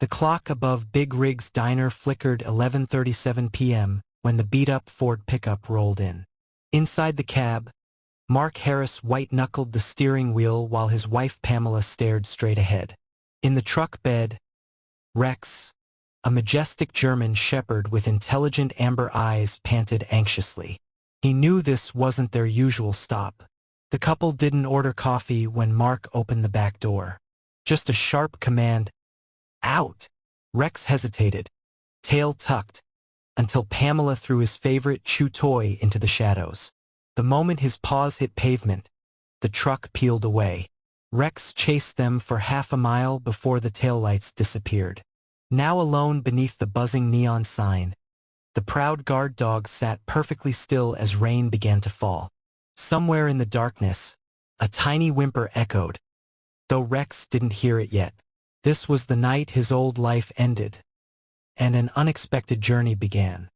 The clock above Big Rig's diner flickered 11:37 p.m. when the beat-up Ford pickup rolled in. Inside the cab, Mark Harris white-knuckled the steering wheel while his wife Pamela stared straight ahead. In the truck bed, Rex, a majestic German shepherd with intelligent amber eyes, panted anxiously. He knew this wasn't their usual stop. The couple didn't order coffee when Mark opened the back door. Just a sharp command, "Out!" Rex hesitated, tail tucked, until Pamela threw his favorite chew toy into the shadows. The moment his paws hit pavement, the truck peeled away. Rex chased them for half a mile before the taillights disappeared. Now alone beneath the buzzing neon sign, the proud guard dog sat perfectly still as rain began to fall. Somewhere in the darkness, a tiny whimper echoed, though Rex didn't hear it yet. This was the night his old life ended, and an unexpected journey began.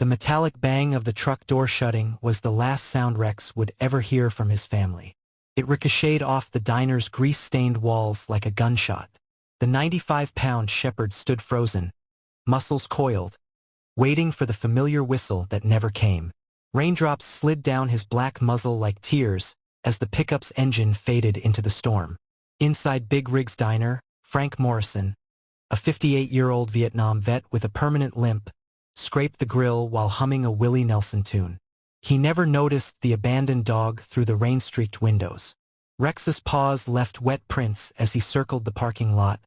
The metallic bang of the truck door shutting was the last sound Rex would ever hear from his family. It ricocheted off the diner's grease-stained walls like a gunshot. The 95-pound shepherd stood frozen, muscles coiled, waiting for the familiar whistle that never came. Raindrops slid down his black muzzle like tears as the pickup's engine faded into the storm. Inside Big Rig's diner, Frank Morrison, a 58-year-old Vietnam vet with a permanent limp, scraped the grill while humming a Willie Nelson tune. He never noticed the abandoned dog through the rain-streaked windows. Rex's paws left wet prints as he circled the parking lot,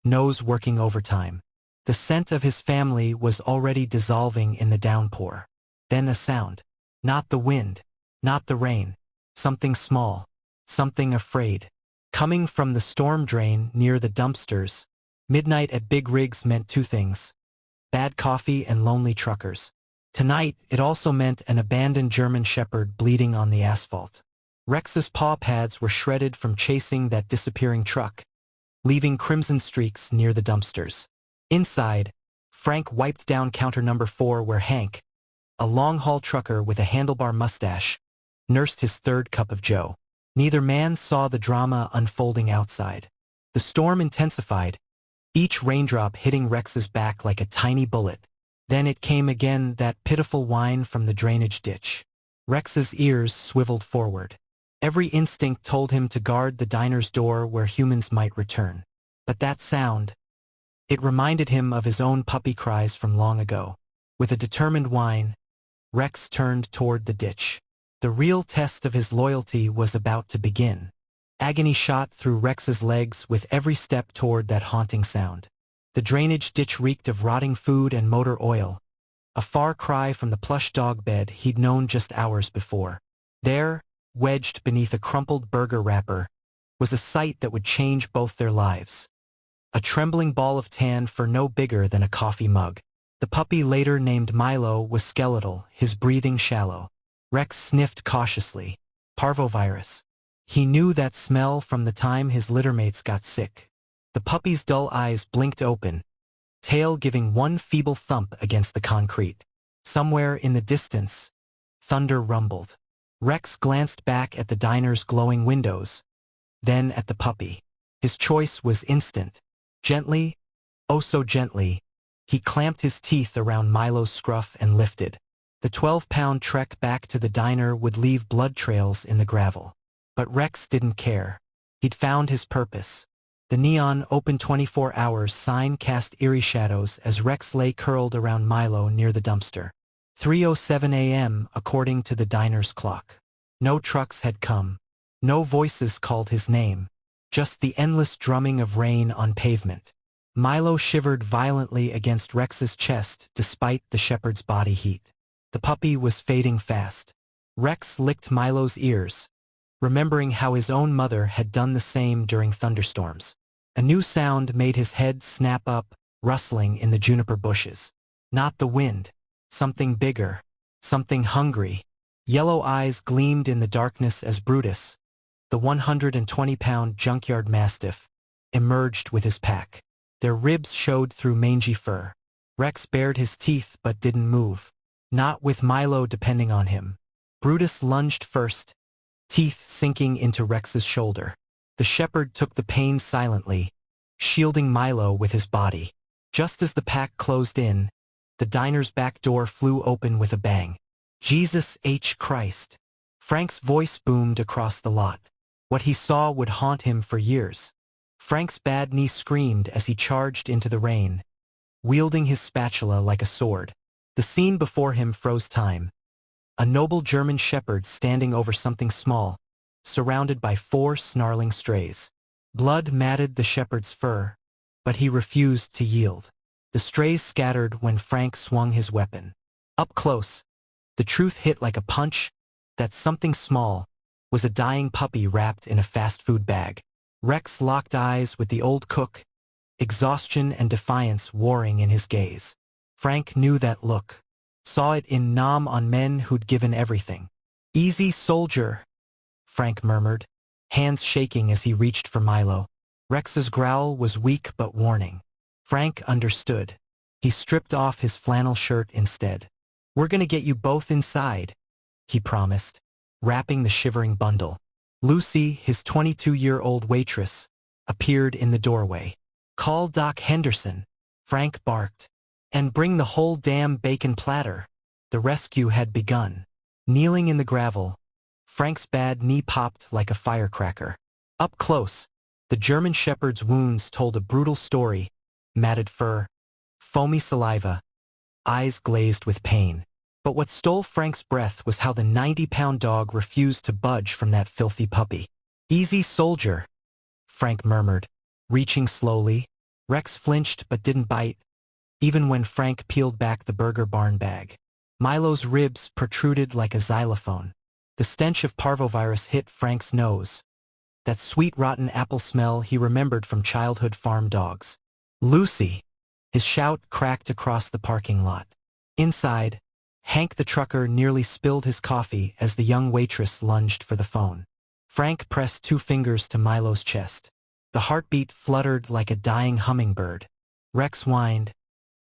nose working overtime. The scent of his family was already dissolving in the downpour. Then a sound. Not the wind, not the rain. Something small, something afraid. Coming from the storm drain near the dumpsters, midnight at Big Rig's meant two things: bad coffee and lonely truckers. Tonight, it also meant an abandoned German shepherd bleeding on the asphalt. Rex's paw pads were shredded from chasing that disappearing truck, leaving crimson streaks near the dumpsters. Inside, Frank wiped down counter number 4 where Hank, a long-haul trucker with a handlebar mustache, nursed his third cup of joe. Neither man saw the drama unfolding outside. The storm intensified, each raindrop hitting Rex's back like a tiny bullet. Then it came again, that pitiful whine from the drainage ditch. Rex's ears swiveled forward. Every instinct told him to guard the diner's door where humans might return. But that sound, it reminded him of his own puppy cries from long ago. With a determined whine, Rex turned toward the ditch. The real test of his loyalty was about to begin. Agony shot through Rex's legs with every step toward that haunting sound. The drainage ditch reeked of rotting food and motor oil, a far cry from the plush dog bed he'd known just hours before. There, wedged beneath a crumpled burger wrapper, was a sight that would change both their lives. A trembling ball of tan fur no bigger than a coffee mug. The puppy, later named Milo, was skeletal, his breathing shallow. Rex sniffed cautiously. Parvovirus. He knew that smell from the time his littermates got sick. The puppy's dull eyes blinked open, tail giving one feeble thump against the concrete. Somewhere in the distance, thunder rumbled. Rex glanced back at the diner's glowing windows, then at the puppy. His choice was instant. Gently, oh so gently, he clamped his teeth around Milo's scruff and lifted. The 12-pound trek back to the diner would leave blood trails in the gravel. But Rex didn't care. He'd found his purpose. The neon open 24 hours sign cast eerie shadows as Rex lay curled around Milo near the dumpster. 3:07 a.m. according to the diner's clock. No trucks had come. No voices called his name. Just the endless drumming of rain on pavement. Milo shivered violently against Rex's chest despite the shepherd's body heat. The puppy was fading fast. Rex licked Milo's ears, remembering how his own mother had done the same during thunderstorms. A new sound made his head snap up, rustling in the juniper bushes. Not the wind. Something bigger. Something hungry. Yellow eyes gleamed in the darkness as Brutus, the 120-pound junkyard mastiff, emerged with his pack. Their ribs showed through mangy fur. Rex bared his teeth but didn't move. Not with Milo depending on him. Brutus lunged first, teeth sinking into Rex's shoulder. The shepherd took the pain silently, shielding Milo with his body. Just as the pack closed in, the diner's back door flew open with a bang. Jesus H. Christ. Frank's voice boomed across the lot. What he saw would haunt him for years. Frank's bad knee screamed as he charged into the rain, wielding his spatula like a sword. The scene before him froze time. A noble German shepherd standing over something small, surrounded by 4 snarling strays. Blood matted the shepherd's fur, but he refused to yield. The strays scattered when Frank swung his weapon. Up close, the truth hit like a punch. That something small was a dying puppy wrapped in a fast food bag. Rex locked eyes with the old cook, exhaustion and defiance warring in his gaze. Frank knew that look, saw it in Nam on men who'd given everything. "Easy, soldier," Frank murmured, hands shaking as he reached for Milo. Rex's growl was weak but warning. Frank understood. He stripped off his flannel shirt instead. "We're gonna get you both inside," he promised, wrapping the shivering bundle. Lucy, his 22-year-old waitress, appeared in the doorway. "Call Doc Henderson," Frank barked. "And bring the whole damn bacon platter." The rescue had begun. Kneeling in the gravel, Frank's bad knee popped like a firecracker. Up close, the German shepherd's wounds told a brutal story. Matted fur, foamy saliva, eyes glazed with pain. But what stole Frank's breath was how the 90-pound dog refused to budge from that filthy puppy. "Easy, soldier," Frank murmured, reaching slowly. Rex flinched but didn't bite, even when Frank peeled back the Burger Barn bag. Milo's ribs protruded like a xylophone. The stench of parvovirus hit Frank's nose, that sweet rotten apple smell he remembered from childhood farm dogs. "Lucy!" His shout cracked across the parking lot. Inside, Hank the trucker nearly spilled his coffee as the young waitress lunged for the phone. Frank pressed 2 fingers to Milo's chest. The heartbeat fluttered like a dying hummingbird. Rex whined,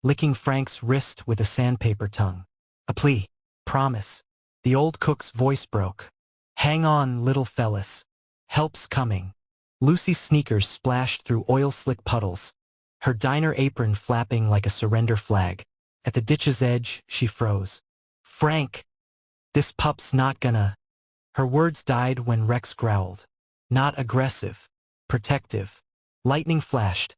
licking Frank's wrist with a sandpaper tongue. "A plea. Promise." The old cook's voice broke. "Hang on, little fellas. Help's coming." Lucy's sneakers splashed through oil-slick puddles, her diner apron flapping like a surrender flag. At the ditch's edge, she froze. "Frank, this pup's not gonna..." Her words died when Rex growled. "Not aggressive. Protective." Lightning flashed,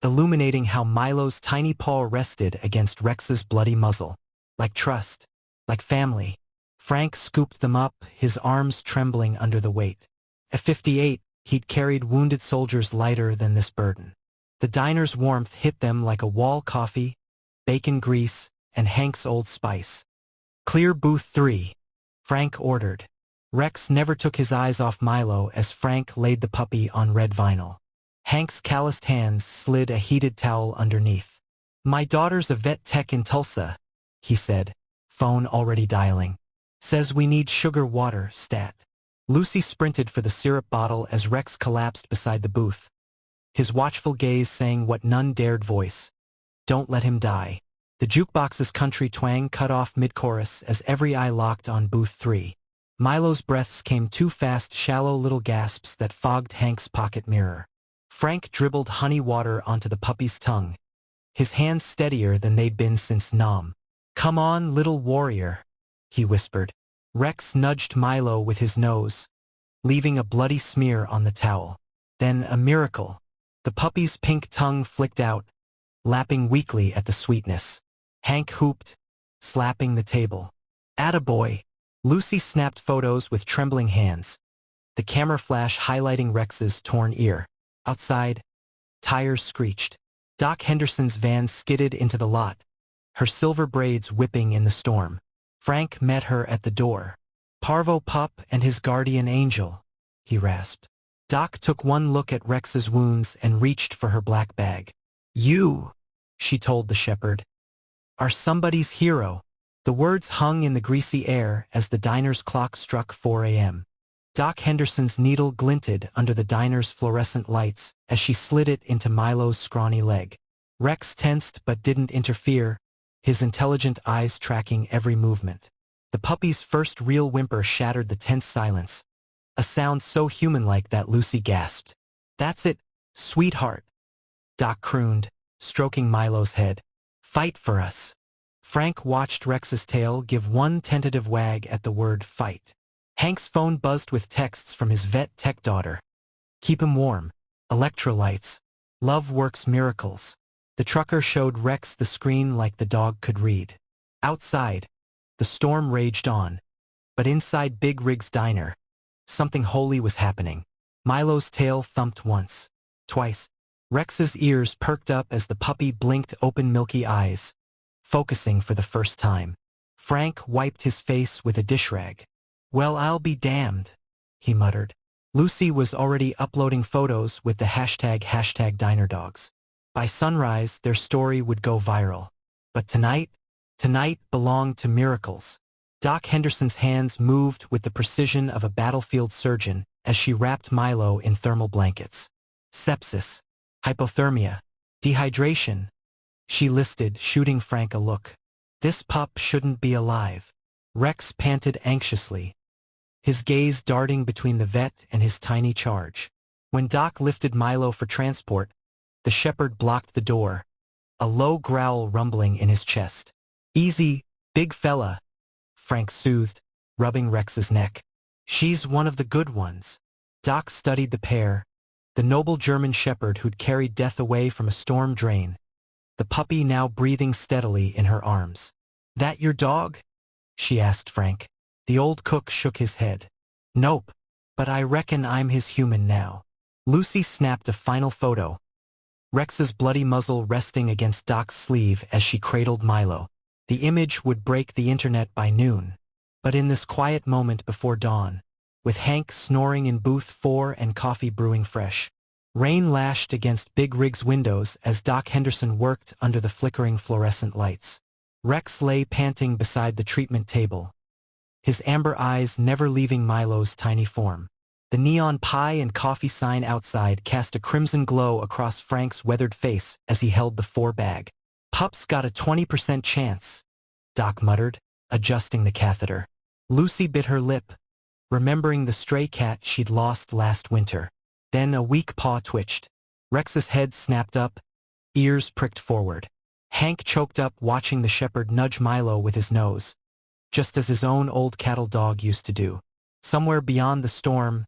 illuminating how Milo's tiny paw rested against Rex's bloody muzzle. Like trust, like family. Frank scooped them up, his arms trembling under the weight. At 58, he'd carried wounded soldiers lighter than this burden. The diner's warmth hit them like a wall coffee, bacon grease, and Hank's Old Spice. "Clear booth 3, Frank ordered. Rex never took his eyes off Milo as Frank laid the puppy on red vinyl. Hank's calloused hands slid a heated towel underneath. "My daughter's a vet tech in Tulsa," he said, phone already dialing. "Says we need sugar water, stat." Lucy sprinted for the syrup bottle as Rex collapsed beside the booth, his watchful gaze saying what none dared voice. "Don't let him die." The jukebox's country twang cut off mid-chorus as every eye locked on booth 3. Milo's breaths came too fast, shallow little gasps that fogged Hank's pocket mirror. Frank dribbled honey water onto the puppy's tongue, his hands steadier than they'd been since Nam. "Come on, little warrior," he whispered. Rex nudged Milo with his nose, leaving a bloody smear on the towel. Then a miracle. The puppy's pink tongue flicked out, lapping weakly at the sweetness. Hank hooped, slapping the table. "Attaboy." Lucy snapped photos with trembling hands, the camera flash highlighting Rex's torn ear. Outside, tires screeched. Doc Henderson's van skidded into the lot, her silver braids whipping in the storm. Frank met her at the door. "Parvo pup and his guardian angel," he rasped. Doc took one look at Rex's wounds and reached for her black bag. "You," she told the shepherd, "are somebody's hero." The words hung in the greasy air as the diner's clock struck 4 a.m. Doc Henderson's needle glinted under the diner's fluorescent lights as she slid it into Milo's scrawny leg. Rex tensed but didn't interfere, his intelligent eyes tracking every movement. The puppy's first real whimper shattered the tense silence, a sound so human-like that Lucy gasped. "That's it, sweetheart." Doc crooned, stroking Milo's head. Fight for us. Frank watched Rex's tail give one tentative wag at the word fight. Hank's phone buzzed with texts from his vet tech daughter. Keep him warm. Electrolytes. Love works miracles. The trucker showed Rex the screen like the dog could read. Outside, the storm raged on. But inside Big Rig's diner, something holy was happening. Milo's tail thumped once, twice. Rex's ears perked up as the puppy blinked open milky eyes, focusing for the first time. Frank wiped his face with a dish rag. Well, I'll be damned, he muttered. Lucy was already uploading photos with the hashtag #DinerDogs. By sunrise, their story would go viral. But tonight belonged to miracles. Doc Henderson's hands moved with the precision of a battlefield surgeon as she wrapped Milo in thermal blankets. Sepsis, hypothermia, dehydration, she listed, shooting Frank a look. This pup shouldn't be alive. Rex panted anxiously, his gaze darting between the vet and his tiny charge. When Doc lifted Milo for transport, the shepherd blocked the door, a low growl rumbling in his chest. Easy, big fella, Frank soothed, rubbing Rex's neck. She's one of the good ones. Doc studied the pair, the noble German shepherd who'd carried death away from a storm drain, the puppy now breathing steadily in her arms. That your dog? She asked Frank. The old cook shook his head. Nope, but I reckon I'm his human now. Lucy snapped a final photo, Rex's bloody muzzle resting against Doc's sleeve as she cradled Milo. The image would break the internet by noon. But in this quiet moment before dawn, with Hank snoring in booth 4 and coffee brewing fresh, rain lashed against Big Rig's windows as Doc Henderson worked under the flickering fluorescent lights. Rex lay panting beside the treatment table, his amber eyes never leaving Milo's tiny form. The neon pie and coffee sign outside cast a crimson glow across Frank's weathered face as he held the 4-bag. Pup's got a 20% chance, Doc muttered, adjusting the catheter. Lucy bit her lip, remembering the stray cat she'd lost last winter. Then a weak paw twitched. Rex's head snapped up, ears pricked forward. Hank choked up watching the shepherd nudge Milo with his nose, just as his own old cattle dog used to do. Somewhere beyond the storm,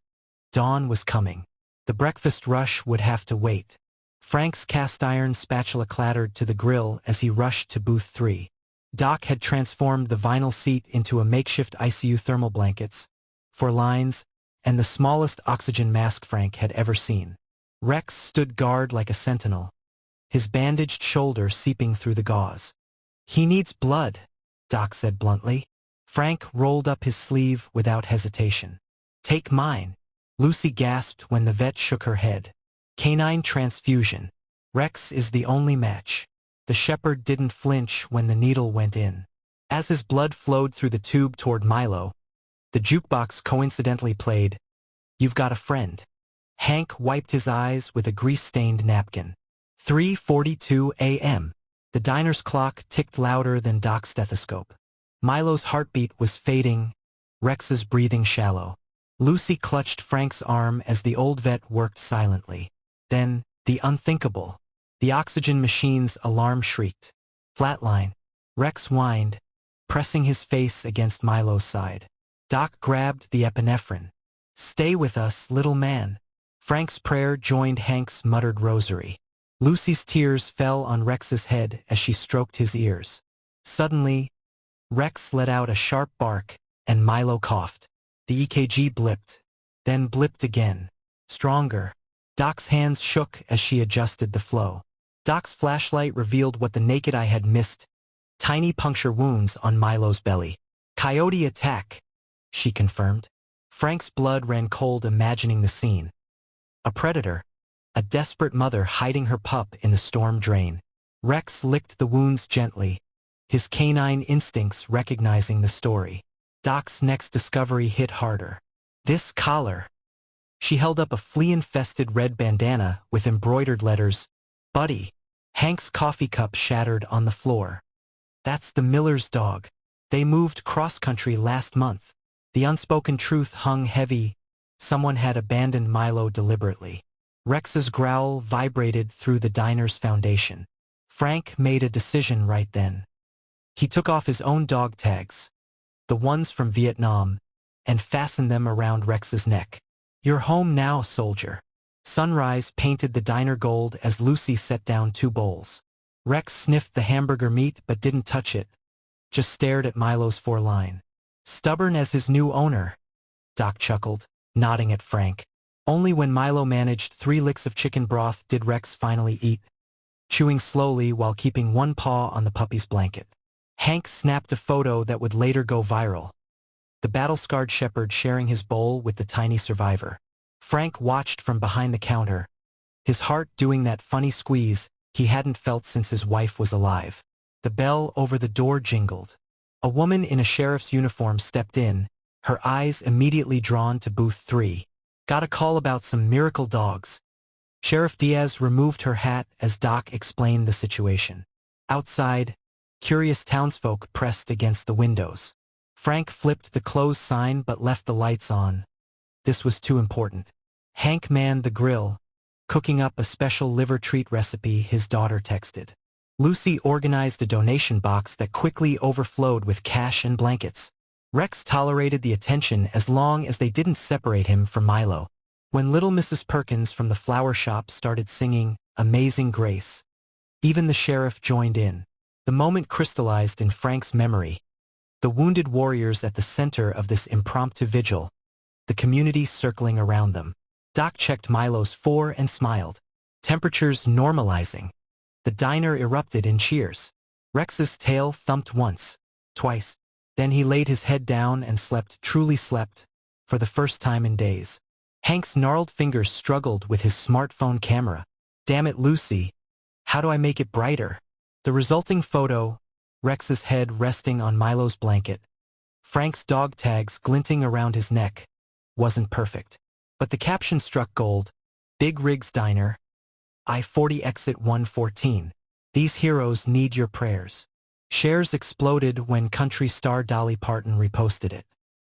dawn was coming. The breakfast rush would have to wait. Frank's cast-iron spatula clattered to the grill as he rushed to booth 3. Doc had transformed the vinyl seat into a makeshift ICU thermal blankets, 4 lines, and the smallest oxygen mask Frank had ever seen. Rex stood guard like a sentinel, his bandaged shoulder seeping through the gauze. He needs blood, Doc said bluntly. Frank rolled up his sleeve without hesitation. Take mine, Lucy gasped when the vet shook her head. Canine transfusion. Rex is the only match. The shepherd didn't flinch when the needle went in. As his blood flowed through the tube toward Milo, the jukebox coincidentally played, You've Got a Friend. Hank wiped his eyes with a grease-stained napkin. 3:42 a.m. The diner's clock ticked louder than Doc's stethoscope. Milo's heartbeat was fading, Rex's breathing shallow. Lucy clutched Frank's arm as the old vet worked silently. Then, the unthinkable. The oxygen machine's alarm shrieked. Flatline. Rex whined, pressing his face against Milo's side. Doc grabbed the epinephrine. Stay with us, little man. Frank's prayer joined Hank's muttered rosary. Lucy's tears fell on Rex's head as she stroked his ears. Suddenly, Rex let out a sharp bark, and Milo coughed. The EKG blipped, then blipped again. Stronger. Doc's hands shook as she adjusted the flow. Doc's flashlight revealed what the naked eye had missed. Tiny puncture wounds on Milo's belly. Coyote attack, she confirmed. Frank's blood ran cold imagining the scene. A predator, a desperate mother hiding her pup in the storm drain. Rex licked the wounds gently, his canine instincts recognizing the story. Doc's next discovery hit harder. This collar. She held up a flea-infested red bandana with embroidered letters, Buddy. Hank's coffee cup shattered on the floor. That's the Miller's dog. They moved cross-country last month. The unspoken truth hung heavy. Someone had abandoned Milo deliberately. Rex's growl vibrated through the diner's foundation. Frank made a decision right then. He took off his own dog tags, the ones from Vietnam, and fastened them around Rex's neck. "You're home now, soldier." Sunrise painted the diner gold as Lucy set down 2 bowls. Rex sniffed the hamburger meat but didn't touch it, just stared at Milo's 4-line. "Stubborn as his new owner," Doc chuckled, nodding at Frank. Only when Milo managed 3 licks of chicken broth did Rex finally eat, chewing slowly while keeping one paw on the puppy's blanket. Hank snapped a photo that would later go viral. The battle-scarred shepherd sharing his bowl with the tiny survivor. Frank watched from behind the counter, his heart doing that funny squeeze he hadn't felt since his wife was alive. The bell over the door jingled. A woman in a sheriff's uniform stepped in, her eyes immediately drawn to booth 3. "Got a call about some miracle dogs." Sheriff Diaz removed her hat as Doc explained the situation. Outside, curious townsfolk pressed against the windows. Frank flipped the close sign but left the lights on. This was too important. Hank manned the grill, cooking up a special liver treat recipe his daughter texted. Lucy organized a donation box that quickly overflowed with cash and blankets. Rex tolerated the attention as long as they didn't separate him from Milo. When little Mrs. Perkins from the flower shop started singing Amazing Grace, even the sheriff joined in. The moment crystallized in Frank's memory. The wounded warriors at the center of this impromptu vigil, the community circling around them. Doc checked Milo's 4 and smiled. Temperatures normalizing. The diner erupted in cheers. Rex's tail thumped once, twice. Then he laid his head down and slept, truly slept, for the first time in days. Hank's gnarled fingers struggled with his smartphone camera. "Damn it, Lucy. How do I make it brighter?" The resulting photo, Rex's head resting on Milo's blanket, Frank's dog tags glinting around his neck, wasn't perfect. But the caption struck gold. "Big Rigs Diner, I-40 exit 114. These heroes need your prayers." Shares exploded when country star Dolly Parton reposted it.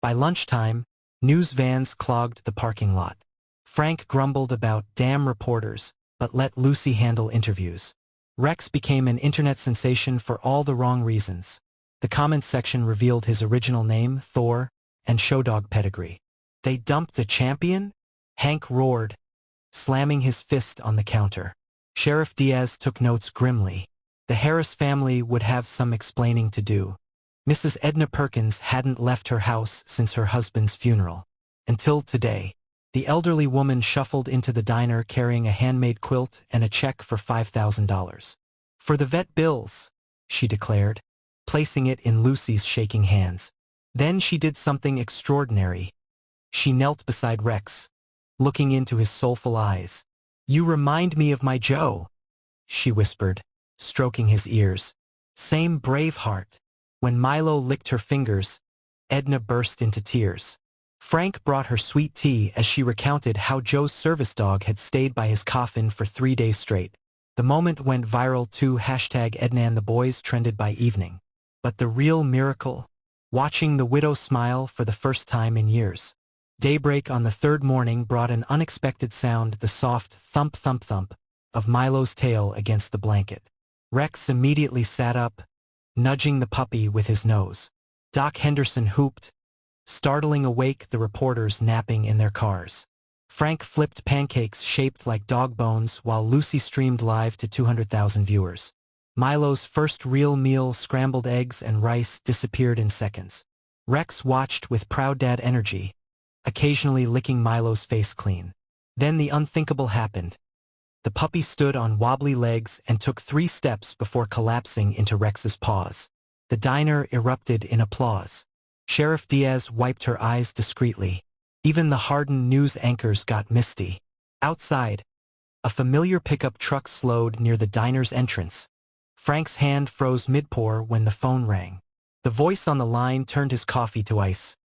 By lunchtime, news vans clogged the parking lot. Frank grumbled about damn reporters, but let Lucy handle interviews. Rex became an internet sensation for all the wrong reasons. The comments section revealed his original name, Thor, and showdog pedigree. "They dumped a champion?" Hank roared, slamming his fist on the counter. Sheriff Diaz took notes grimly. The Harris family would have some explaining to do. Mrs. Edna Perkins hadn't left her house since her husband's funeral. Until today. The elderly woman shuffled into the diner carrying a handmade quilt and a check for $5,000. "For the vet bills," she declared, placing it in Lucy's shaking hands. Then she did something extraordinary. She knelt beside Rex, looking into his soulful eyes. "You remind me of my Joe," she whispered, stroking his ears. "Same brave heart." When Milo licked her fingers, Edna burst into tears. Frank brought her sweet tea as she recounted how Joe's service dog had stayed by his coffin for 3 days straight. The moment went viral too. #Edna and the boys trended by evening. But the real miracle? Watching the widow smile for the first time in years. Daybreak on the 3rd morning brought an unexpected sound, the soft thump-thump-thump of Milo's tail against the blanket. Rex immediately sat up, nudging the puppy with his nose. Doc Henderson hooped, startling awake the reporters napping in their cars. Frank flipped pancakes shaped like dog bones while Lucy streamed live to 200,000 viewers. Milo's first real meal, scrambled eggs and rice, disappeared in seconds. Rex watched with proud dad energy, occasionally licking Milo's face clean. Then the unthinkable happened. The puppy stood on wobbly legs and took 3 steps before collapsing into Rex's paws. The diner erupted in applause. Sheriff Diaz wiped her eyes discreetly. Even the hardened news anchors got misty. Outside, a familiar pickup truck slowed near the diner's entrance. Frank's hand froze mid-pour when the phone rang. The voice on the line turned his coffee to ice.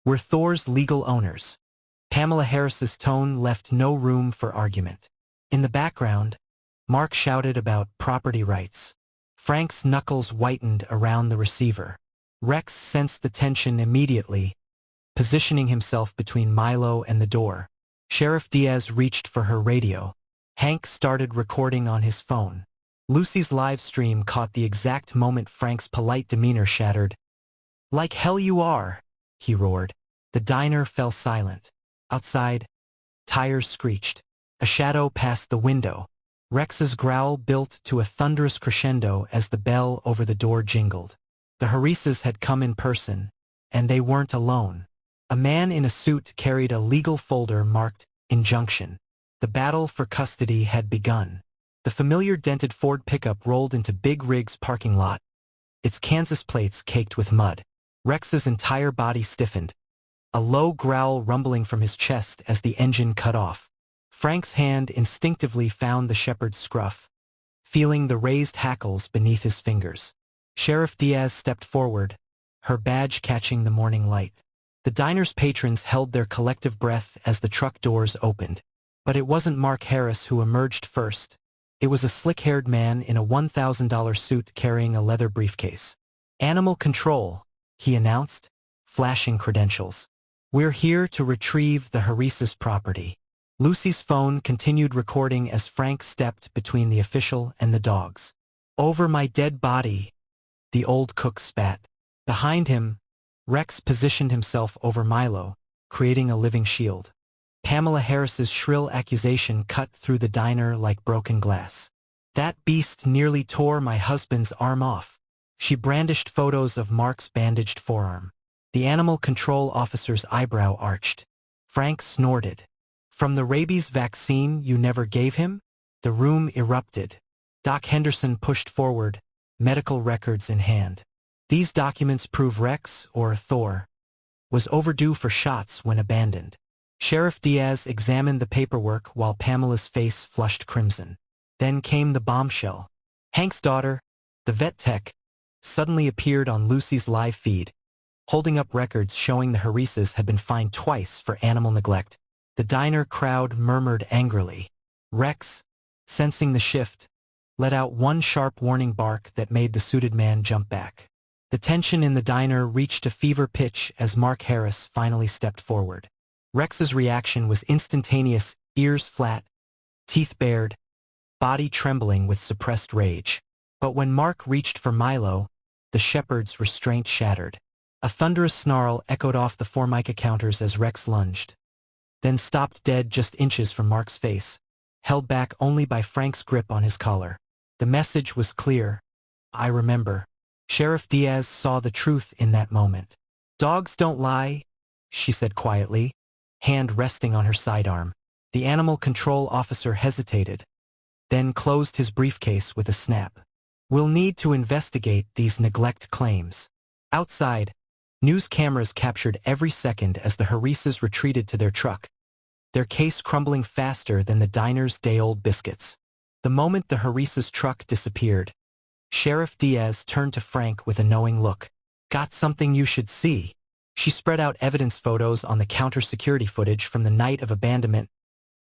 "We're Thor's legal owners." Pamela Harris's tone left no room for argument. In the background, Mark shouted about property rights. Frank's knuckles whitened around the receiver. Rex sensed the tension immediately, positioning himself between Milo and the door. Sheriff Diaz reached for her radio. Hank started recording on his phone. Lucy's live stream caught the exact moment Frank's polite demeanor shattered. "Like hell you are," he roared. The diner fell silent. Outside, tires screeched. A shadow passed the window. Rex's growl built to a thunderous crescendo as the bell over the door jingled. The Harises had come in person, and they weren't alone. A man in a suit carried a legal folder marked "Injunction." The battle for custody had begun. The familiar dented Ford pickup rolled into Big Rig's parking lot, its Kansas plates caked with mud. Rex's entire body stiffened, a low growl rumbling from his chest as the engine cut off. Frank's hand instinctively found the shepherd's scruff, feeling the raised hackles beneath his fingers. Sheriff Diaz stepped forward, her badge catching the morning light. The diner's patrons held their collective breath as the truck doors opened. But it wasn't Mark Harris who emerged first. It was a slick-haired man in a $1,000 suit carrying a leather briefcase. "Animal Control," he announced, flashing credentials. "We're here to retrieve the Harises property." Lucy's phone continued recording as Frank stepped between the official and the dogs. "Over my dead body," the old cook spat. Behind him, Rex positioned himself over Milo, creating a living shield. Pamela Harris's shrill accusation cut through the diner like broken glass. "That beast nearly tore my husband's arm off." She brandished photos of Mark's bandaged forearm. The animal control officer's eyebrow arched. Frank snorted. "From the rabies vaccine you never gave him?" The room erupted. Doc Henderson pushed forward, medical records in hand. "These documents prove Rex, or Thor, was overdue for shots when abandoned." Sheriff Diaz examined the paperwork while Pamela's face flushed crimson. Then came the bombshell. Hank's daughter, the vet tech, suddenly appeared on Lucy's live feed, holding up records showing the Harises had been fined twice for animal neglect. The diner crowd murmured angrily. Rex, sensing the shift, let out one sharp warning bark that made the suited man jump back. The tension in the diner reached a fever pitch as Mark Harris finally stepped forward. Rex's reaction was instantaneous, ears flat, teeth bared, body trembling with suppressed rage. But when Mark reached for Milo, the shepherd's restraint shattered. A thunderous snarl echoed off the Formica counters as Rex lunged, then stopped dead just inches from Mark's face, held back only by Frank's grip on his collar. The message was clear. "I remember." Sheriff Diaz saw the truth in that moment. "Dogs don't lie," she said quietly, hand resting on her sidearm. The animal control officer hesitated, then closed his briefcase with a snap. "We'll need to investigate these neglect claims." Outside, news cameras captured every second as the Harises retreated to their truck, their case crumbling faster than the diner's day-old biscuits. The moment the Harises' truck disappeared, Sheriff Diaz turned to Frank with a knowing look. "Got something you should see." She spread out evidence photos on the counter security footage from the night of abandonment,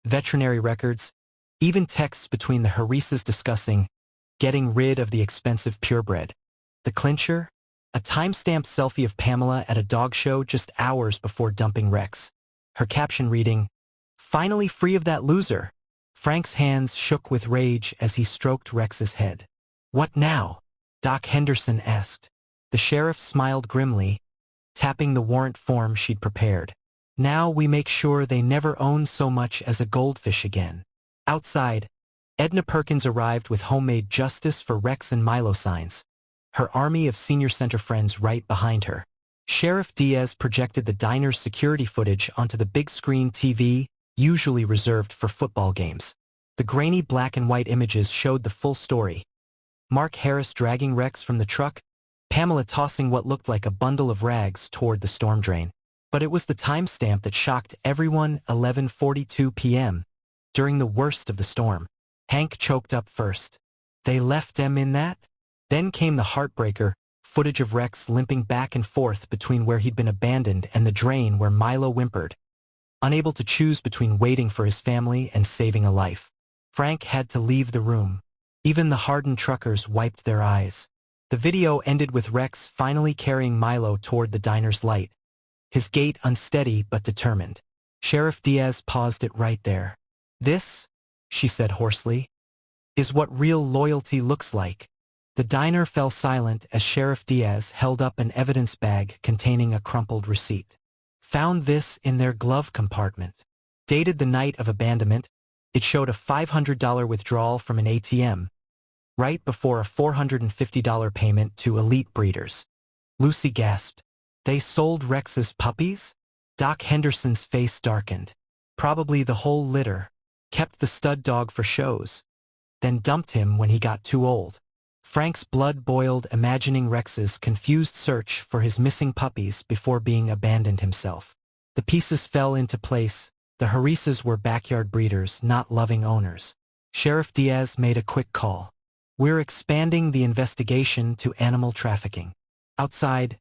veterinary records, even texts between the Harises discussing getting rid of the expensive purebred. The clincher? A time-stamped selfie of Pamela at a dog show just hours before dumping Rex. Her caption reading, "Finally free of that loser." Frank's hands shook with rage as he stroked Rex's head. "What now?" Doc Henderson asked. The sheriff smiled grimly, tapping the warrant form she'd prepared. "Now we make sure they never own so much as a goldfish again." Outside, Edna Perkins arrived with homemade Justice for Rex and Milo signs, her army of senior center friends right behind her. Sheriff Diaz projected the diner's security footage onto the big screen TV, usually reserved for football games. The grainy black and white images showed the full story. Mark Harris dragging Rex from the truck, Pamela tossing what looked like a bundle of rags toward the storm drain. But it was the timestamp that shocked everyone, 11:42 p.m., during the worst of the storm. Hank choked up first. "They left them in that?" Then came the heartbreaker, footage of Rex limping back and forth between where he'd been abandoned and the drain where Milo whimpered, unable to choose between waiting for his family and saving a life. Frank had to leave the room. Even the hardened truckers wiped their eyes. The video ended with Rex finally carrying Milo toward the diner's light, his gait unsteady but determined. Sheriff Diaz paused it right there. "This," she said hoarsely, "is what real loyalty looks like." The diner fell silent as Sheriff Diaz held up an evidence bag containing a crumpled receipt. "Found this in their glove compartment. Dated the night of abandonment, it showed a $500 withdrawal from an ATM, right before a $450 payment to Elite Breeders." Lucy gasped. "They sold Rex's puppies?" Doc Henderson's face darkened. "Probably the whole litter. Kept the stud dog for shows, then dumped him when he got too old." Frank's blood boiled imagining Rex's confused search for his missing puppies before being abandoned himself. The pieces fell into place. The Harises were backyard breeders, not loving owners. Sheriff Diaz made a quick call. "We're expanding the investigation to animal trafficking." Outside,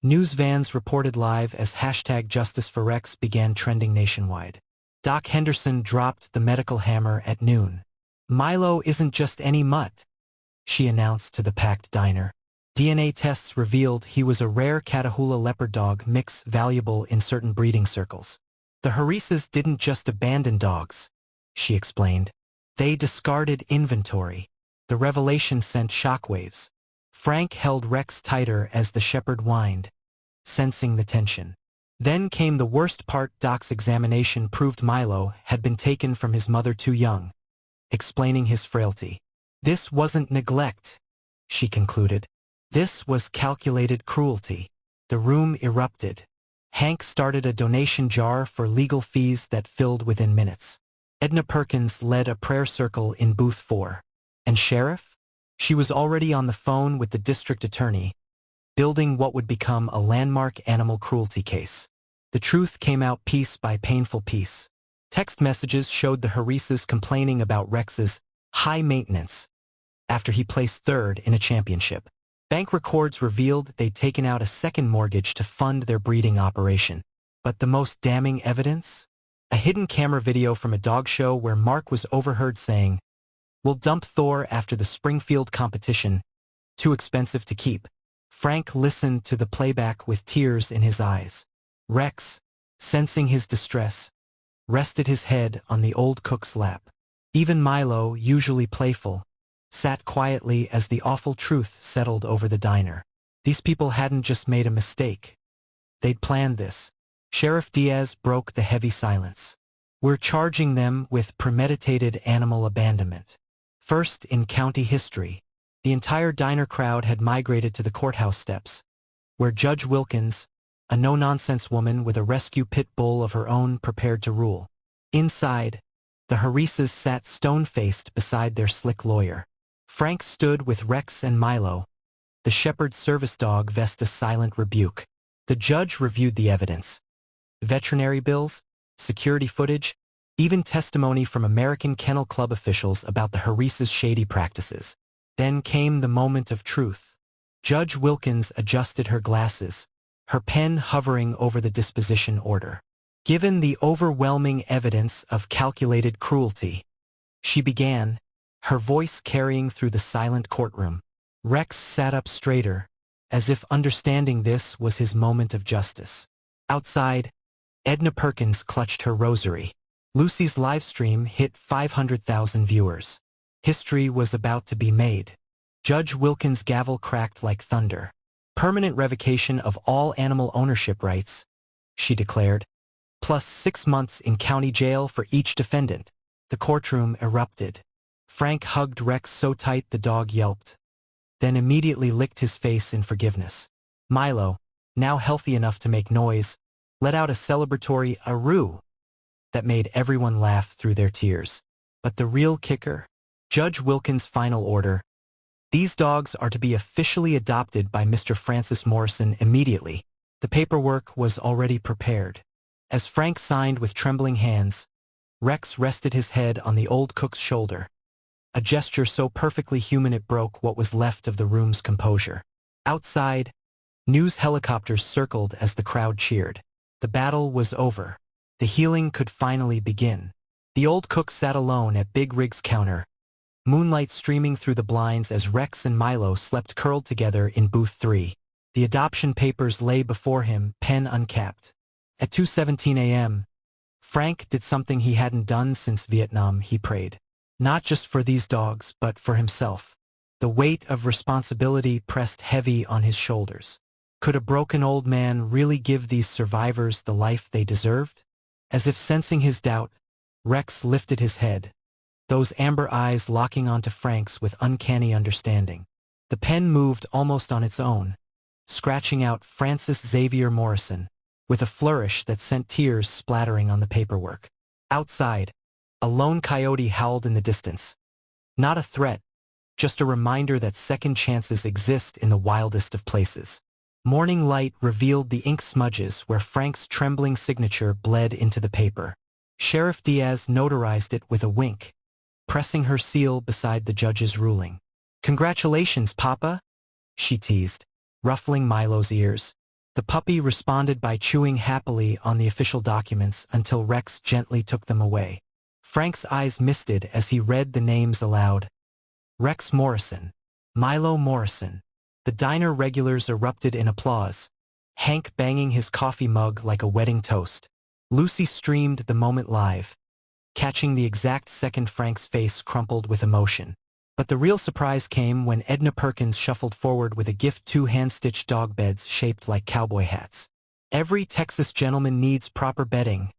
news vans reported live as #JusticeForRex began trending nationwide. Doc Henderson dropped the medical hammer at noon. "Milo isn't just any mutt," she announced to the packed diner. "DNA tests revealed he was a rare Catahoula leopard dog mix valuable in certain breeding circles." "The Harises didn't just abandon dogs," she explained. "They discarded inventory." The revelation sent shockwaves. Frank held Rex tighter as the shepherd whined, sensing the tension. Then came the worst part. Doc's examination proved Milo had been taken from his mother too young, explaining his frailty. "This wasn't neglect," she concluded. "This was calculated cruelty." The room erupted. Hank started a donation jar for legal fees that filled within minutes. Edna Perkins led a prayer circle in booth 4. And Sheriff? She was already on the phone with the district attorney, building what would become a landmark animal cruelty case. The truth came out piece by painful piece. Text messages showed the Harises complaining about Rex's high maintenance after he placed third in a championship. Bank records revealed they'd taken out a second mortgage to fund their breeding operation. But the most damning evidence? A hidden camera video from a dog show where Mark was overheard saying, "We'll dump Thor after the Springfield competition. Too expensive to keep." Frank listened to the playback with tears in his eyes. Rex, sensing his distress, rested his head on the old cook's lap. Even Milo, usually playful, sat quietly as the awful truth settled over the diner. These people hadn't just made a mistake. They'd planned this. Sheriff Diaz broke the heavy silence. "We're charging them with premeditated animal abandonment. First in county history." The entire diner crowd had migrated to the courthouse steps, where Judge Wilkins, a no-nonsense woman with a rescue pit bull of her own, prepared to rule. Inside, the Harises sat stone-faced beside their slick lawyer. Frank stood with Rex and Milo, the shepherd's service dog vest a silent rebuke. The judge reviewed the evidence. Veterinary bills, security footage, even testimony from American Kennel Club officials about the Harises' shady practices. Then came the moment of truth. Judge Wilkins adjusted her glasses, her pen hovering over the disposition order. Given the overwhelming evidence of calculated cruelty, she began, her voice carrying through the silent courtroom. Rex sat up straighter, as if understanding this was his moment of justice. Outside, Edna Perkins clutched her rosary. Lucy's livestream hit 500,000 viewers. History was about to be made. Judge Wilkins' gavel cracked like thunder. "Permanent revocation of all animal ownership rights," she declared, "plus 6 months in county jail for each defendant." The courtroom erupted. Frank hugged Rex so tight the dog yelped, then immediately licked his face in forgiveness. Milo, now healthy enough to make noise, let out a celebratory "aroo" that made everyone laugh through their tears. But the real kicker? Judge Wilkins' final order. "These dogs are to be officially adopted by Mr. Francis Morrison immediately." The paperwork was already prepared. As Frank signed with trembling hands, Rex rested his head on the old cook's shoulder, a gesture so perfectly human it broke what was left of the room's composure. Outside, news helicopters circled as the crowd cheered. The battle was over. The healing could finally begin. The old cook sat alone at Big Rig's counter, moonlight streaming through the blinds as Rex and Milo slept curled together in booth 3. The adoption papers lay before him, pen uncapped. At 2:17 a.m., Frank did something he hadn't done since Vietnam, he prayed. Not just for these dogs, but for himself. The weight of responsibility pressed heavy on his shoulders. Could a broken old man really give these survivors the life they deserved? As if sensing his doubt, Rex lifted his head, those amber eyes locking onto Frank's with uncanny understanding. The pen moved almost on its own, scratching out Francis Xavier Morrison, with a flourish that sent tears splattering on the paperwork. Outside, a lone coyote howled in the distance. Not a threat, just a reminder that second chances exist in the wildest of places. Morning light revealed the ink smudges where Frank's trembling signature bled into the paper. Sheriff Diaz notarized it with a wink, pressing her seal beside the judge's ruling. "Congratulations, Papa," she teased, ruffling Milo's ears. The puppy responded by chewing happily on the official documents until Rex gently took them away. Frank's eyes misted as he read the names aloud. Rex Morrison. Milo Morrison. The diner regulars erupted in applause, Hank banging his coffee mug like a wedding toast. Lucy streamed the moment live, catching the exact second Frank's face crumpled with emotion. But the real surprise came when Edna Perkins shuffled forward with a gift, 2 hand-stitched dog beds shaped like cowboy hats. "Every Texas gentleman needs proper bedding,"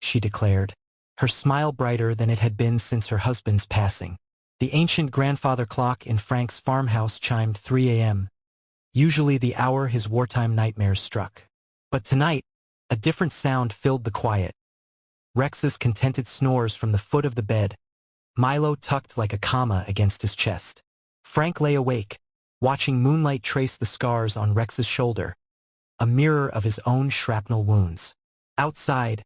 she declared, her smile brighter than it had been since her husband's passing. The ancient grandfather clock in Frank's farmhouse chimed 3 a.m., usually the hour his wartime nightmares struck. But tonight, a different sound filled the quiet. Rex's contented snores from the foot of the bed, Milo tucked like a comma against his chest. Frank lay awake, watching moonlight trace the scars on Rex's shoulder, a mirror of his own shrapnel wounds. Outside,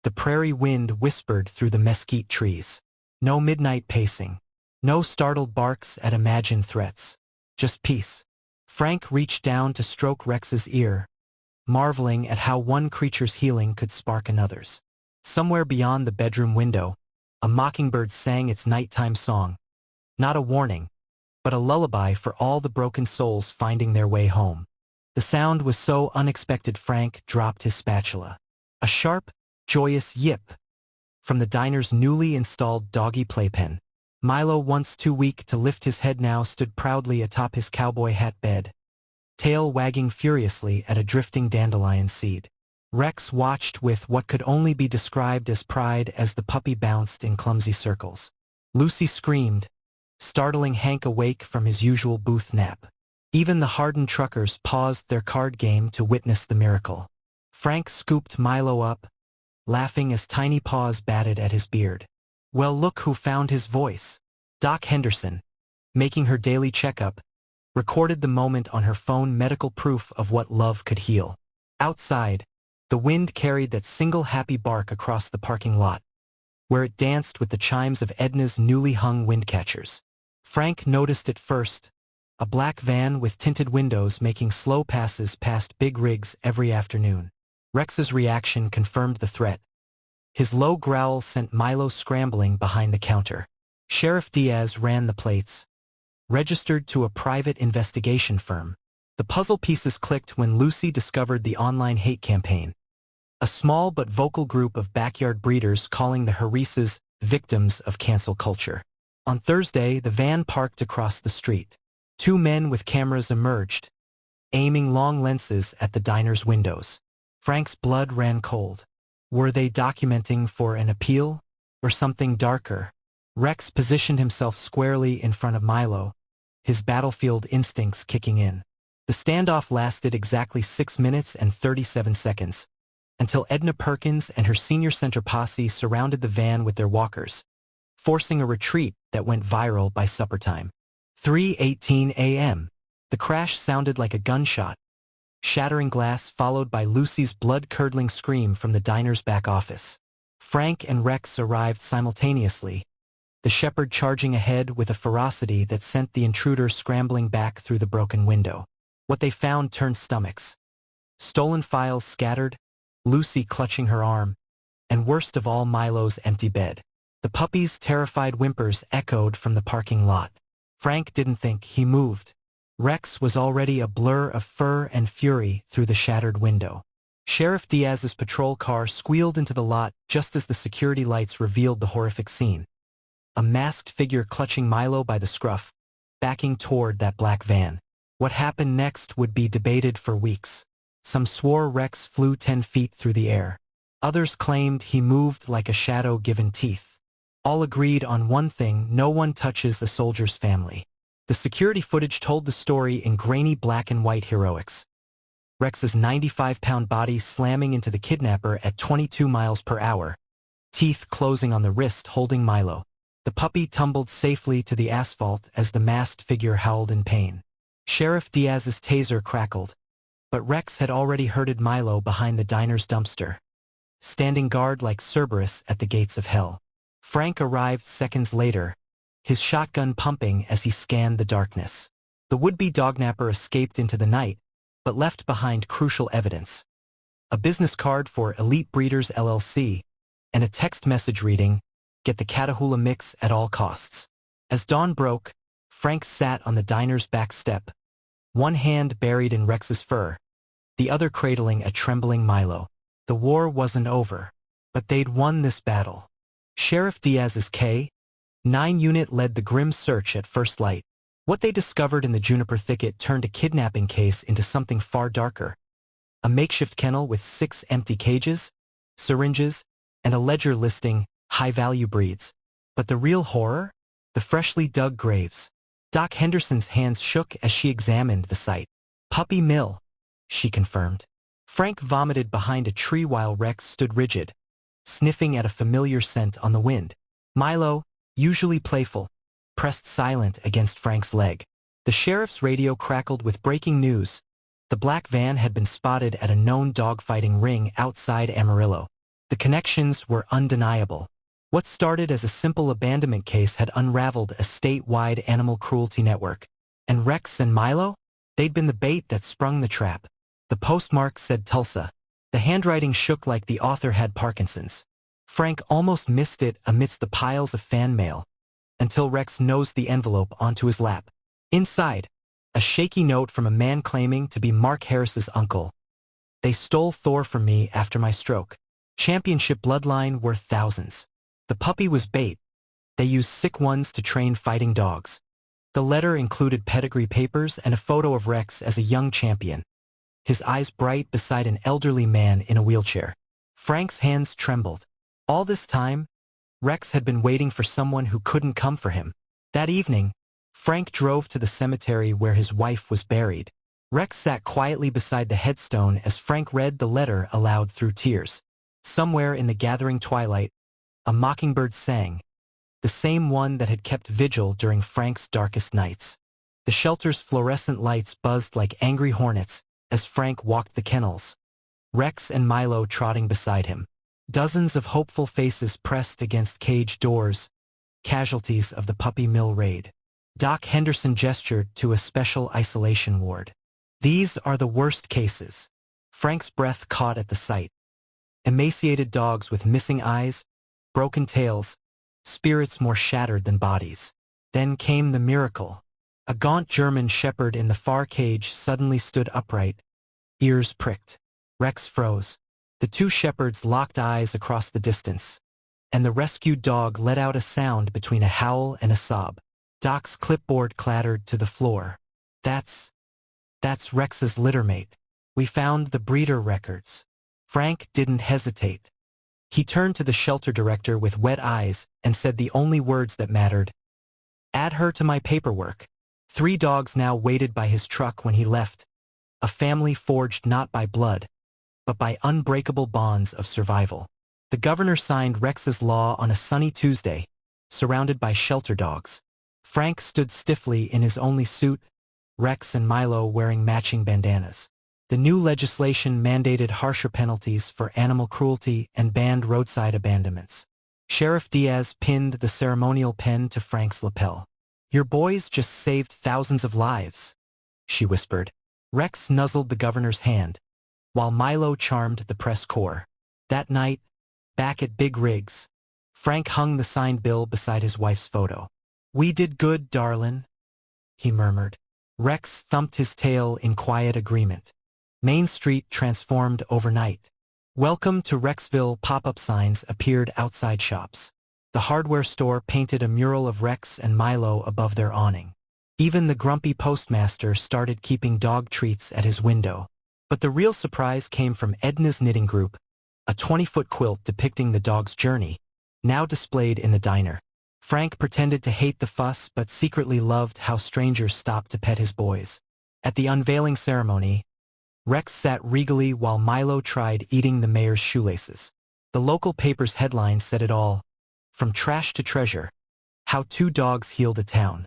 the prairie wind whispered through the mesquite trees. No midnight pacing, no startled barks at imagined threats, just peace. Frank reached down to stroke Rex's ear, marveling at how one creature's healing could spark another's. Somewhere beyond the bedroom window, a mockingbird sang its nighttime song. Not a warning, but a lullaby for all the broken souls finding their way home. The sound was so unexpected Frank dropped his spatula. A sharp, joyous yip from the diner's newly installed doggy playpen. Milo, once too weak to lift his head, now stood proudly atop his cowboy hat bed, tail wagging furiously at a drifting dandelion seed. Rex watched with what could only be described as pride as the puppy bounced in clumsy circles. Lucy screamed, startling Hank awake from his usual booth nap. Even the hardened truckers paused their card game to witness the miracle. Frank scooped Milo up, laughing as tiny paws batted at his beard. "Well, look who found his voice." Doc Henderson, making her daily checkup, recorded the moment on her phone, medical proof of what love could heal. Outside, the wind carried that single happy bark across the parking lot, where it danced with the chimes of Edna's newly hung wind catchers. Frank noticed it first, a black van with tinted windows making slow passes past big rigs every afternoon. Rex's reaction confirmed the threat. His low growl sent Milo scrambling behind the counter. Sheriff Diaz ran the plates, registered to a private investigation firm. The puzzle pieces clicked when Lucy discovered the online hate campaign. A small but vocal group of backyard breeders calling the Harises victims of cancel culture. On Thursday, the van parked across the street. 2 men with cameras emerged, aiming long lenses at the diner's windows. Frank's blood ran cold. Were they documenting for an appeal, or something darker? Rex positioned himself squarely in front of Milo, his battlefield instincts kicking in. The standoff lasted exactly 6 minutes and 37 seconds, until Edna Perkins and her senior center posse surrounded the van with their walkers, forcing a retreat that went viral by supper time. 3:18 a.m. The crash sounded like a gunshot, shattering glass followed by Lucy's blood-curdling scream from the diner's back office. Frank and Rex arrived simultaneously, the shepherd charging ahead with a ferocity that sent the intruder scrambling back through the broken window. What they found turned stomachs. Stolen files scattered, Lucy clutching her arm, and worst of all, Milo's empty bed. The puppy's terrified whimpers echoed from the parking lot. Frank didn't think, he moved. Rex was already a blur of fur and fury through the shattered window. Sheriff Diaz's patrol car squealed into the lot just as the security lights revealed the horrific scene. A masked figure clutching Milo by the scruff, backing toward that black van. What happened next would be debated for weeks. Some swore Rex flew 10 feet through the air. Others claimed he moved like a shadow given teeth. All agreed on one thing: no one touches a soldier's family. The security footage told the story in grainy black and white heroics. Rex's 95-pound body slamming into the kidnapper at 22 miles per hour, teeth closing on the wrist holding Milo. The puppy tumbled safely to the asphalt as the masked figure howled in pain. Sheriff Diaz's taser crackled, but Rex had already herded Milo behind the diner's dumpster, standing guard like Cerberus at the gates of hell. Frank arrived seconds later, his shotgun pumping as he scanned the darkness. The would-be dognapper escaped into the night, but left behind crucial evidence: a business card for Elite Breeders LLC, and a text message reading, "Get the Catahoula mix at all costs." As dawn broke, Frank sat on the diner's back step, one hand buried in Rex's fur, the other cradling a trembling Milo. The war wasn't over, but they'd won this battle. Sheriff Diaz's K-9 unit led the grim search at first light. What they discovered in the juniper thicket turned a kidnapping case into something far darker: a makeshift kennel with 6 empty cages, syringes, and a ledger listing high-value breeds. But the real horror? The freshly dug graves. Doc Henderson's hands shook as she examined the site. "Puppy Mill," she confirmed. Frank vomited behind a tree while Rex stood rigid, sniffing at a familiar scent on the wind. Milo, usually playful, pressed silent against Frank's leg. The sheriff's radio crackled with breaking news. The black van had been spotted at a known dogfighting ring outside Amarillo. The connections were undeniable. What started as a simple abandonment case had unraveled a statewide animal cruelty network. And Rex and Milo? They'd been the bait that sprung the trap. The postmark said Tulsa. The handwriting shook like the author had Parkinson's. Frank almost missed it amidst the piles of fan mail, until Rex nosed the envelope onto his lap. Inside, a shaky note from a man claiming to be Mark Harris's uncle. "They stole Thor from me after my stroke. Championship bloodline worth thousands. The puppy was bait. They used sick ones to train fighting dogs." The letter included pedigree papers and a photo of Rex as a young champion, his eyes bright beside an elderly man in a wheelchair. Frank's hands trembled. All this time, Rex had been waiting for someone who couldn't come for him. That evening, Frank drove to the cemetery where his wife was buried. Rex sat quietly beside the headstone as Frank read the letter aloud through tears. Somewhere in the gathering twilight, a mockingbird sang, the same one that had kept vigil during Frank's darkest nights. The shelter's fluorescent lights buzzed like angry hornets as Frank walked the kennels, Rex and Milo trotting beside him. Dozens of hopeful faces pressed against cage doors, casualties of the Puppy Mill raid. Doc Henderson gestured to a special isolation ward. "These are the worst cases." Frank's breath caught at the sight. Emaciated dogs with missing eyes, broken tails, spirits more shattered than bodies. Then came the miracle. A gaunt German shepherd in the far cage suddenly stood upright, ears pricked. Rex froze. The two shepherds locked eyes across the distance, and the rescued dog let out a sound between a howl and a sob. Doc's clipboard clattered to the floor. That's Rex's littermate. We found the breeder records." Frank didn't hesitate. He turned to the shelter director with wet eyes and said the only words that mattered: "Add her to my paperwork." 3 dogs now waited by his truck when he left, a family forged not by blood, but by unbreakable bonds of survival. The governor signed Rex's law on a sunny Tuesday, surrounded by shelter dogs. Frank stood stiffly in his only suit, Rex and Milo wearing matching bandanas. The new legislation mandated harsher penalties for animal cruelty and banned roadside abandonments. Sheriff Diaz pinned the ceremonial pen to Frank's lapel. "Your boys just saved thousands of lives," she whispered. Rex nuzzled the governor's hand, while Milo charmed the press corps. That night, back at Big Rigs, Frank hung the signed bill beside his wife's photo. "We did good, darlin'," he murmured. Rex thumped his tail in quiet agreement. Main Street transformed overnight. Welcome to Rexville pop-up signs appeared outside shops. The hardware store painted a mural of Rex and Milo above their awning. Even the grumpy postmaster started keeping dog treats at his window. But the real surprise came from Edna's Knitting Group, a 20-foot quilt depicting the dog's journey, now displayed in the diner. Frank pretended to hate the fuss but secretly loved how strangers stopped to pet his boys. At the unveiling ceremony, Rex sat regally while Milo tried eating the mayor's shoelaces. The local paper's headline said it all, from trash to treasure, how 2 dogs healed a town.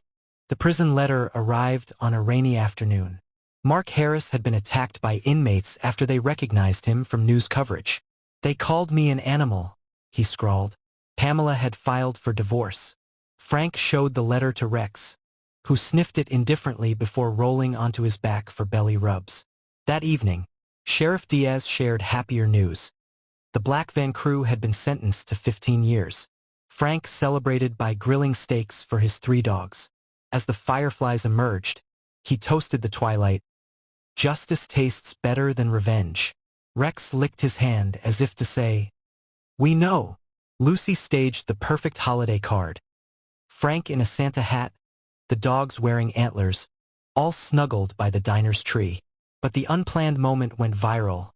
The prison letter arrived on a rainy afternoon. Mark Harris had been attacked by inmates after they recognized him from news coverage. "They called me an animal," he scrawled. Pamela had filed for divorce. Frank showed the letter to Rex, who sniffed it indifferently before rolling onto his back for belly rubs. That evening, Sheriff Diaz shared happier news. The Black Van crew had been sentenced to 15 years. Frank celebrated by grilling steaks for his 3 dogs. As the fireflies emerged, he toasted the twilight. "Justice tastes better than revenge." Rex licked his hand as if to say, "We know." Lucy staged the perfect holiday card. Frank in a Santa hat, the dogs wearing antlers, all snuggled by the diner's tree. But the unplanned moment went viral.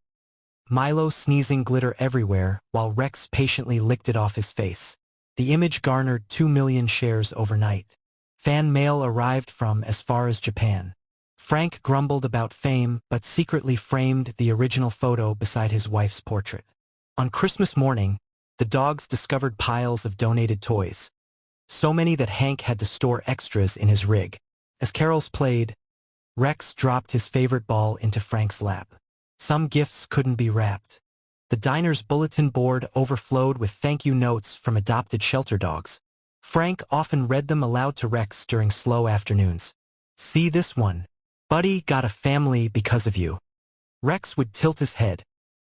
Milo sneezing glitter everywhere while Rex patiently licked it off his face. The image garnered 2 million shares overnight. Fan mail arrived from as far as Japan. Frank grumbled about fame but secretly framed the original photo beside his wife's portrait. On Christmas morning, the dogs discovered piles of donated toys. So many that Hank had to store extras in his rig. As carols played, Rex dropped his favorite ball into Frank's lap. Some gifts couldn't be wrapped. The diner's bulletin board overflowed with thank you notes from adopted shelter dogs. Frank often read them aloud to Rex during slow afternoons. "See this one? Buddy got a family because of you." Rex would tilt his head,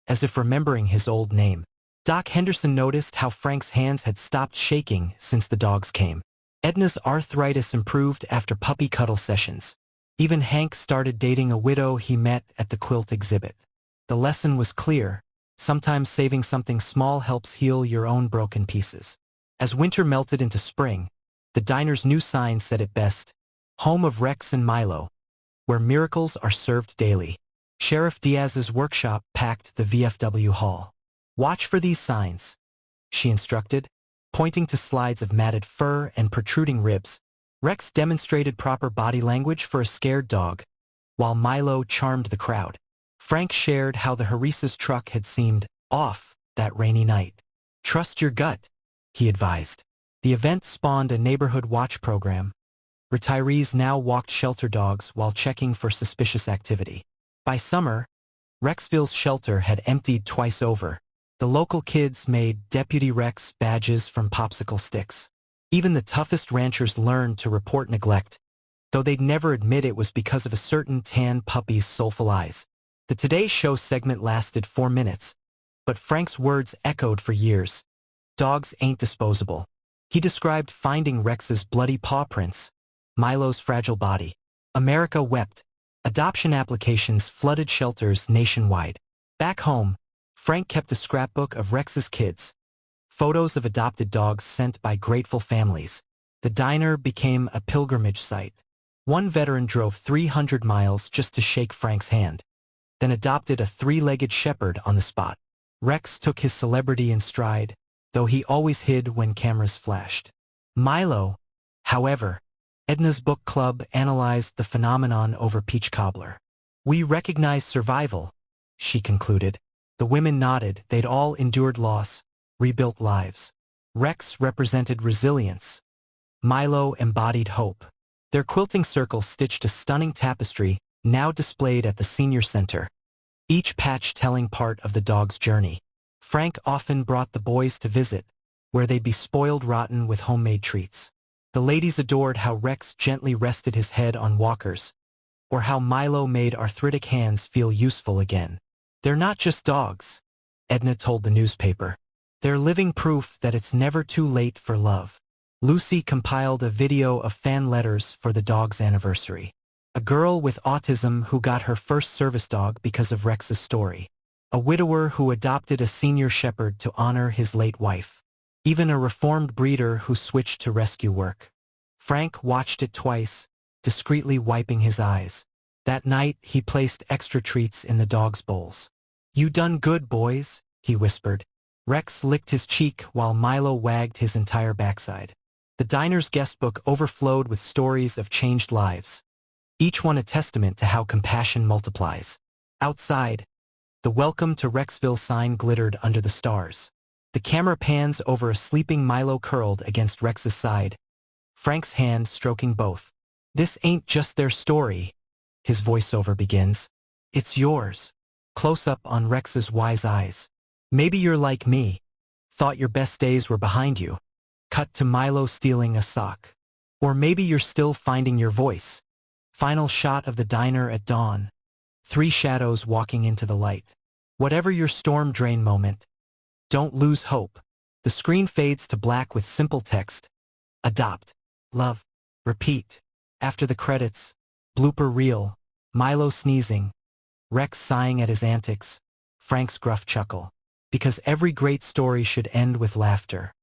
as if remembering his old name. Doc Henderson noticed how Frank's hands had stopped shaking since the dogs came. Edna's arthritis improved after puppy cuddle sessions. Even Hank started dating a widow he met at the quilt exhibit. The lesson was clear. Sometimes saving something small helps heal your own broken pieces. As winter melted into spring, the diner's new sign said it best, "Home of Rex and Milo, where miracles are served daily." Sheriff Diaz's workshop packed the VFW hall. "Watch for these signs," she instructed, pointing to slides of matted fur and protruding ribs. Rex demonstrated proper body language for a scared dog, while Milo charmed the crowd. Frank shared how the Harisa's truck had seemed off that rainy night. "Trust your gut," he advised. The event spawned a neighborhood watch program. Retirees now walked shelter dogs while checking for suspicious activity. By summer, Rexville's shelter had emptied twice over. The local kids made Deputy Rex badges from popsicle sticks. Even the toughest ranchers learned to report neglect, though they'd never admit it was because of a certain tan puppy's soulful eyes. The Today Show segment lasted 4 minutes, but Frank's words echoed for years. Dogs ain't disposable. He described finding Rex's bloody paw prints, Milo's fragile body. America wept. Adoption applications flooded shelters nationwide. Back home, Frank kept a scrapbook of Rex's kids. Photos of adopted dogs sent by grateful families. The diner became a pilgrimage site. One veteran drove 300 miles just to shake Frank's hand, then adopted a 3-legged shepherd on the spot. Rex took his celebrity in stride, though he always hid when cameras flashed. Milo, however, Edna's book club analyzed the phenomenon over peach cobbler. "We recognize survival," she concluded. The women nodded. They'd all endured loss, rebuilt lives. Rex represented resilience. Milo embodied hope. Their quilting circle stitched a stunning tapestry, now displayed at the senior center, each patch telling part of the dog's journey. Frank often brought the boys to visit, where they'd be spoiled rotten with homemade treats. The ladies adored how Rex gently rested his head on walkers, or how Milo made arthritic hands feel useful again. "They're not just dogs," Edna told the newspaper. "They're living proof that it's never too late for love." Lucy compiled a video of fan letters for the dog's anniversary. A girl with autism who got her first service dog because of Rex's story. A widower who adopted a senior shepherd to honor his late wife. Even a reformed breeder who switched to rescue work. Frank watched it twice, discreetly wiping his eyes. That night, he placed extra treats in the dog's bowls. "You done good, boys," he whispered. Rex licked his cheek while Milo wagged his entire backside. The diner's guestbook overflowed with stories of changed lives, each one a testament to how compassion multiplies. Outside, the "Welcome to Rexville" sign glittered under the stars. The camera pans over a sleeping Milo curled against Rex's side, Frank's hand stroking both. "This ain't just their story," his voiceover begins. "It's yours." Close-up on Rex's wise eyes. "Maybe you're like me. Thought your best days were behind you." Cut to Milo stealing a sock. "Or maybe you're still finding your voice." Final shot of the diner at dawn. 3 shadows walking into the light. Whatever your storm drain moment, don't lose hope. The screen fades to black with simple text. Adopt. Love. Repeat. After the credits, blooper reel. Milo sneezing. Rex sighing at his antics. Frank's gruff chuckle. Because every great story should end with laughter.